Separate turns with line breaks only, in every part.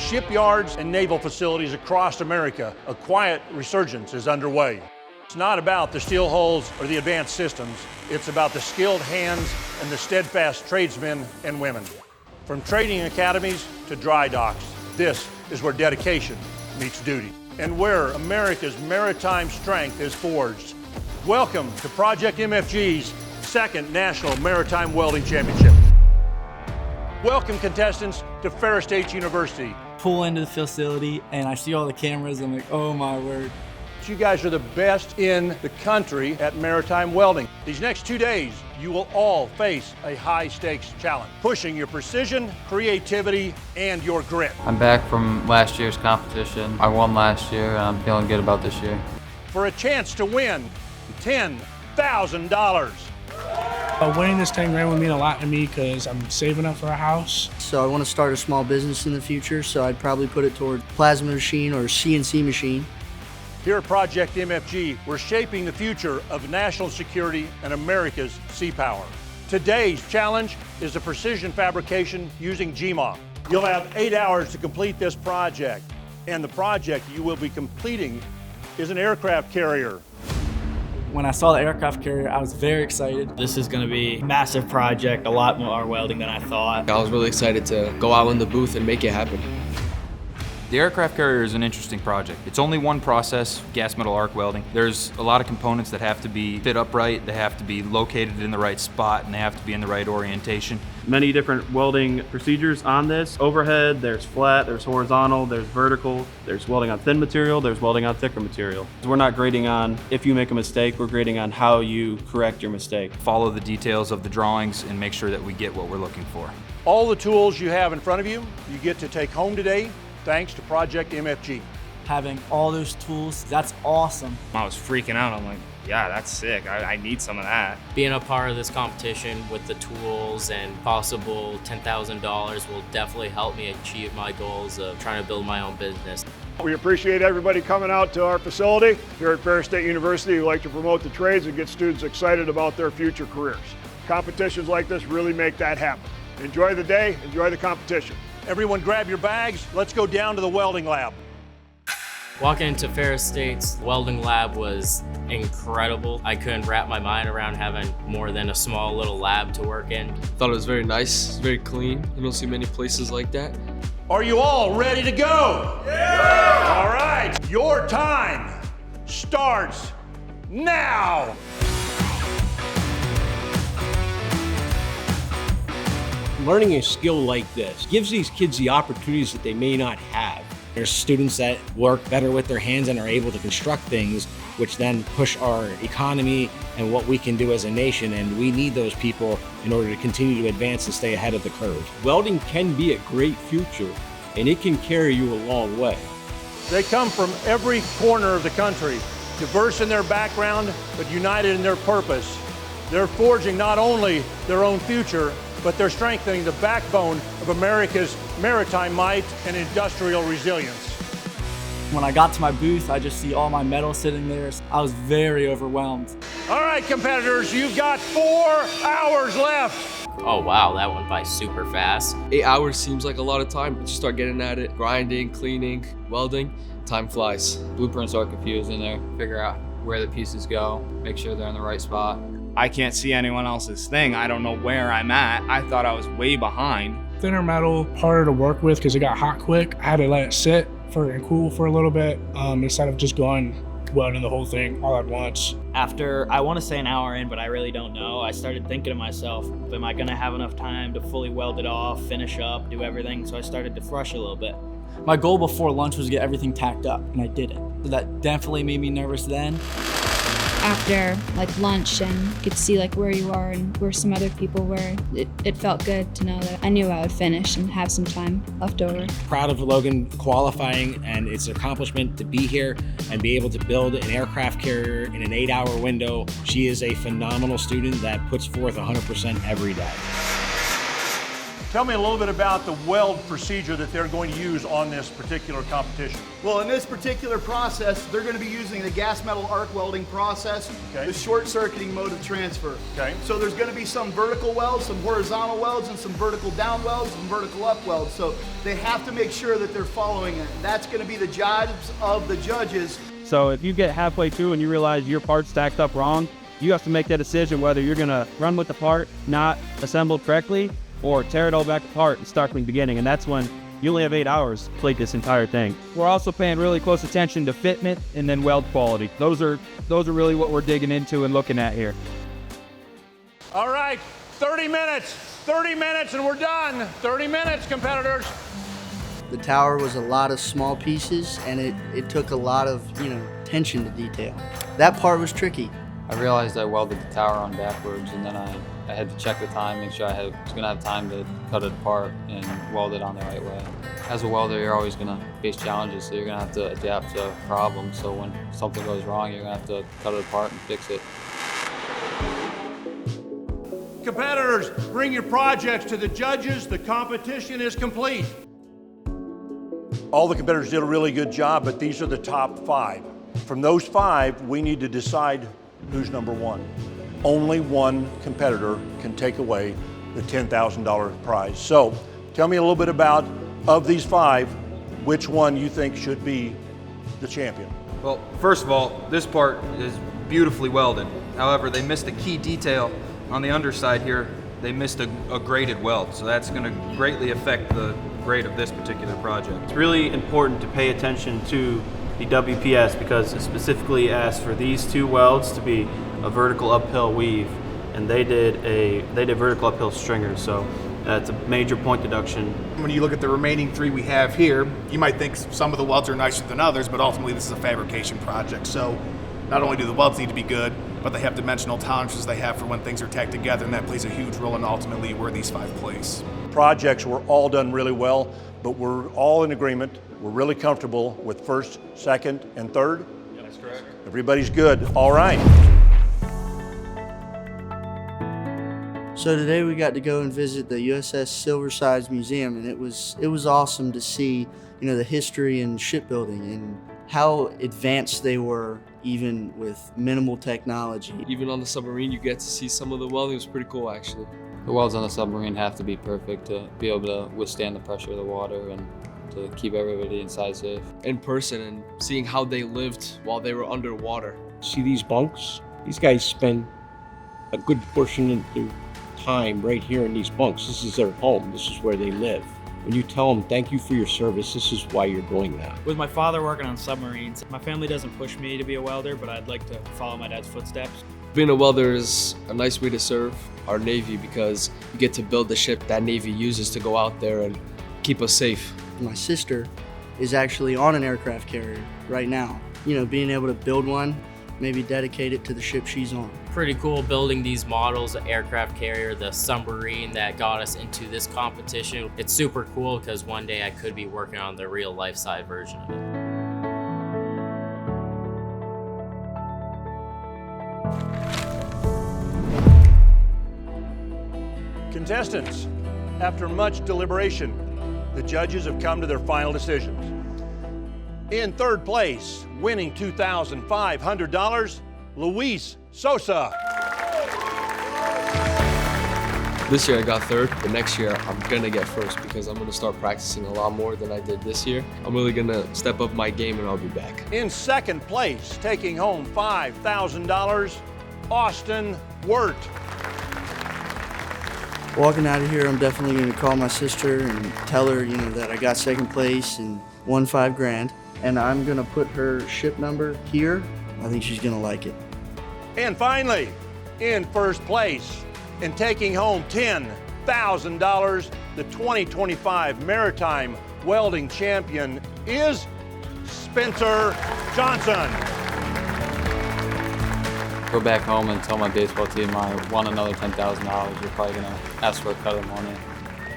shipyards and naval facilities across America, a quiet resurgence is underway. It's not about the steel hulls or the advanced systems. It's about the skilled hands and the steadfast tradesmen and women. From training academies to dry docks, this is where dedication meets duty and where America's maritime strength is forged. Welcome to Project MFG's second National Maritime Welding Championship. Welcome contestants to Ferris State University.
Pull into the facility and I see all the cameras and I'm like, oh my word.
You guys are the best in the country at maritime welding. These next 2 days, you will all face a high-stakes challenge, pushing your precision, creativity, and your grit.
I'm back from last year's competition. I won last year, and I'm feeling good about this year.
For a chance to win $10,000.
Winning this 10 grand would mean a lot to me because I'm saving up for a house.
So I want to start a small business in the future, so I'd probably put it toward plasma machine or CNC machine.
Here at Project MFG, we're shaping the future of national security and America's sea power. Today's challenge is the precision fabrication using GMOF. You'll have 8 hours to complete this project, and the project you will be completing is an aircraft carrier.
When I saw the aircraft carrier, I was very excited.
This is going to be a massive project, a lot more welding than I thought.
I was really excited to go out in the booth and make it happen.
The aircraft carrier is an interesting project. It's only one process, gas metal arc welding. There's a lot of components that have to be fit upright, they have to be located in the right spot, and they have to be in the right orientation.
Many different welding procedures on this. Overhead, there's flat, there's horizontal, there's vertical, there's welding on thin material, there's welding on thicker material. We're not grading on if you make a mistake, we're grading on how you correct your mistake.
Follow the details of the drawings and make sure that we get what we're looking for.
All the tools you have in front of you, you get to take home today, thanks to Project MFG.
Having all those tools, that's awesome.
I was freaking out. I'm like, yeah, that's sick. I need some of that.
Being a part of this competition with the tools and possible $10,000 will definitely help me achieve my goals of trying to build my own business.
We appreciate everybody coming out to our facility. Here at Ferris State University, we like to promote the trades and get students excited about their future careers. Competitions like this really make that happen. Enjoy the day, enjoy the competition.
Everyone grab your bags, let's go down to the welding lab.
Walking into Ferris State's welding lab was incredible. I couldn't wrap my mind around having more than a small little lab to work in.
Thought it was very nice, very clean. You don't see many places like that.
Are you all ready to go? Yeah! All right, your time starts now.
Learning a skill like this gives these kids the opportunities that they may not have. There's students that work better with their hands and are able to construct things, which then push our economy and what we can do as a nation, and we need those people in order to continue to advance and stay ahead of the curve. Welding can be a great future, and it can carry you a long way.
They come from every corner of the country, diverse in their background, but united in their purpose. They're forging not only their own future, but they're strengthening the backbone of America's maritime might and industrial resilience.
When I got to my booth, I just see all my metal sitting there. I was very overwhelmed.
All right, competitors, you've got 4 hours left.
Oh wow, that went by super fast.
8 hours seems like a lot of time, but you start getting at it, grinding, cleaning, welding, time flies.
Blueprints are confusing there. Figure out where the pieces go, make sure they're in the right spot.
I can't see anyone else's thing. I don't know where I'm at. I thought I was way behind.
Thinner metal, harder to work with because it got hot quick. I had to let it sit and cool for a little bit instead of just going welding the whole thing all at once.
After, I want to say an hour in, but I really don't know, I started thinking to myself, am I going to have enough time to fully weld it off, finish up, do everything? So I started to rush a little bit.
My goal before lunch was to get everything tacked up, and I did it. So that definitely made me nervous then.
After lunch and you could see where you are and where some other people were, it felt good to know that I knew I would finish and have some time left over.
Proud of Logan qualifying and its accomplishment to be here and be able to build an aircraft carrier in an 8-hour window. She is a phenomenal student that puts forth 100% every day.
Tell me a little bit about the weld procedure that they're going to use on this particular competition.
Well, in this particular process, they're going to be using the gas metal arc welding process, the short circuiting mode of transfer.
Okay.
So there's going to be some vertical welds, some horizontal welds, and some vertical down welds and vertical up welds. So they have to make sure that they're following it. That's going to be the jobs of the judges.
So if you get halfway through and you realize your part stacked up wrong, you have to make that decision whether you're going to run with the part not assembled correctly or tear it all back apart and start from the beginning. And that's when you only have 8 hours to complete this entire thing. We're also paying really close attention to fitment and then weld quality. Those are really what we're digging into and looking at here.
All right, 30 minutes and we're done. 30 minutes, competitors.
The tower was a lot of small pieces, and it took a lot of, attention to detail. That part was tricky.
I realized I welded the tower on backwards, and then I had to check the time, make sure I was going to have time to cut it apart and weld it on the right way. As a welder, you're always going to face challenges, so you're going to have to adapt to problems. So when something goes wrong, you're going to have to cut it apart and fix it.
Competitors, bring your projects to the judges. The competition is complete. All the competitors did a really good job, but these are the top 5. From those 5, we need to decide who's number 1. Only one competitor can take away the $10,000 prize. So tell me a little bit about, of these 5, which one you think should be the champion.
Well, first of all, this part is beautifully welded. However, they missed a key detail on the underside here. They missed a graded weld, so that's going to greatly affect the grade of this particular project.
It's really important to pay attention to the WPS because it specifically asked for these 2 welds to be a vertical uphill weave, and they did vertical uphill stringers, so that's a major point deduction.
When you look at the remaining 3 we have here, you might think some of the welds are nicer than others, but ultimately this is a fabrication project. So not only do the welds need to be good, but they have dimensional tolerances they have for when things are tacked together, and that plays a huge role in ultimately where these 5 place.
Projects were all done really well, but we're all in agreement. We're really comfortable with first, second, and third.
Yeah, that's correct.
Everybody's good. All right.
So today we got to go and visit the USS Silversides Museum, and it was awesome to see, the history and shipbuilding and how advanced they were, even with minimal technology.
Even on the submarine, you get to see some of the welding. It was pretty cool, actually.
The welds on the submarine have to be perfect to be able to withstand the pressure of the water and to keep everybody inside safe.
In person and seeing how they lived while they were underwater.
See these bunks? These guys spend a good portion of their time right here in these bunks. This is their home. This is where they live. When you tell them thank you for your service, this is why you're doing that.
With my father working on submarines, my family doesn't push me to be a welder, but I'd like to follow my dad's footsteps.
Being a welder is a nice way to serve our Navy because you get to build the ship that Navy uses to go out there and keep us safe.
My sister is actually on an aircraft carrier right now. Being able to build one, maybe dedicate it to the ship she's on.
Pretty cool building these models, the aircraft carrier, the submarine that got us into this competition. It's super cool because one day I could be working on the real life side version of it.
Contestants, after much deliberation, the judges have come to their final decisions. In third place, winning $2,500, Luis Sosa.
This year I got third, but next year I'm gonna get first because I'm gonna start practicing a lot more than I did this year. I'm really gonna step up my game and I'll be back.
In second place, taking home $5,000, Austin Wirt.
Walking out of here, I'm definitely going to call my sister and tell her, that I got second place and won $5 grand. And I'm going to put her ship number here. I think she's going to like it.
And finally, in first place and taking home $10,000, the 2025 Maritime Welding Champion is Spencer Johnson.
Go back home and tell my baseball team I won another $10,000. They're probably gonna ask for a cut of money.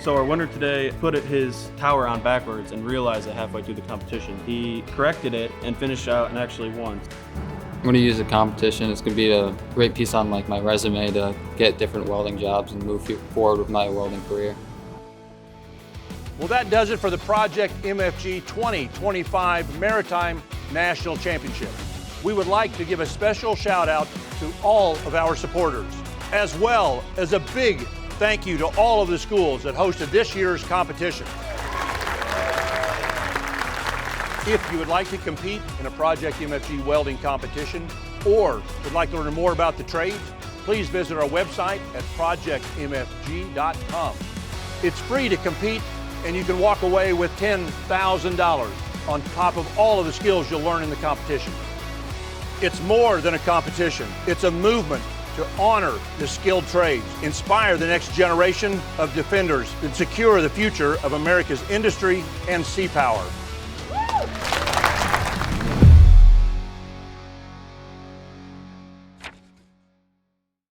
So our winner today put his tower on backwards and realized it halfway through the competition. He corrected it and finished out and actually won.
I'm gonna use the competition. It's gonna be a great piece on my resume to get different welding jobs and move forward with my welding career.
Well, that does it for the Project MFG 2025 Maritime National Championship. We would like to give a special shout out to all of our supporters, as well as a big thank you to all of the schools that hosted this year's competition. If you would like to compete in a Project MFG welding competition or would like to learn more about the trades, please visit our website at projectmfg.com. It's free to compete, and you can walk away with $10,000 on top of all of the skills you'll learn in the competition. It's more than a competition. It's a movement to honor the skilled trades, inspire the next generation of defenders, and secure the future of America's industry and sea power.